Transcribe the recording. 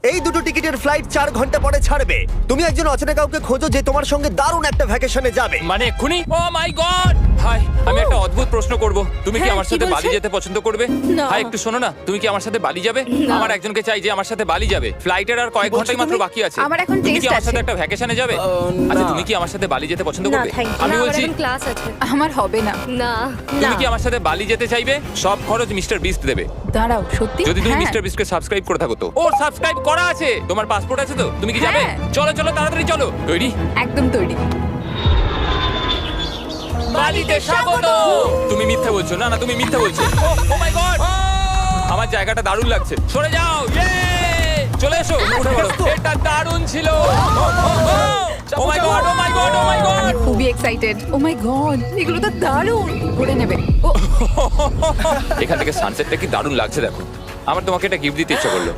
এই দুটো টিকিটের ফ্লাইট 4 ঘন্টা পরে ছাড়বে। তুমি একজন অচেনা কাউকে খোঁজো যে তোমার সঙ্গে দারুণ একটা ভ্যাকেশনে যাবে। মানে এক্ষুনি? ও মাই গড! হাই, আমি একটা অদ্ভুত প্রশ্ন করব। তুমি কি হ্যাঁ, আমার কি সাথে বলছেন? বালি যেতে পছন্দ করবে? না। হাই, একটু শোনো না, তুমি কি আমার সাথে বালি যাবে? না। আমার একজনকে চাই যে আমার সাথে বালি যাবে। ফ্লাইটের আর কয়েক বলছো ঘন্টাই মাত্র তুমি? বাকি আছে। আমার এখন তুমি কি test আমার সাথে আছে। একটা ভ্যাকেশনে যাবে? আচ্ছা, তুমি কি আমার সাথে বালি যেতে পছন্দ না, করবে? thank you। আমি না, আমার বলছি, এখন ক্লাস আছে। আমার হবে না। না তুমি কি আমার সাথে বালি যেতে চাইবে? সব খরচ মিস্টার বিস্ট দেবে। দাঁড়াও, সত্যি? যদি তুমি হ্যাঁ। মিস্টার বিস্টকে সাবস্ক্রাইব করে থাকো তো। ওর সাবস্ক্রাইব করা আছে। তোমার পাসপোর্ট আছে তো? তুমি কি যাবে? হ্যাঁ। চলো চলো, তাড়াতাড়ি চলো। তৈরি? একদম তৈরি। বালিতে স্বাগত। তুমি মিথ্যা বলছো। না না, তুমি মিথ্যা বলছো। ও মাই গড! আমার জায়গাটা দারুণ লাগছে। সরে যাও। ইয়ে! চলে এসো, উঠে পড়ো। এটা দারুণ ছিল। ও মাই গড, ও মাই গড, ও মাই গড! খুবই এক্সাইটেড। ও মাই গড, এগুলো তো দারুণ। করে নেবে। ও এখান থেকে সানসেটটা কি দারুণ লাগছে দেখো। আমার তোমাকে এটা গিফট দিতে ইচ্ছা করলো।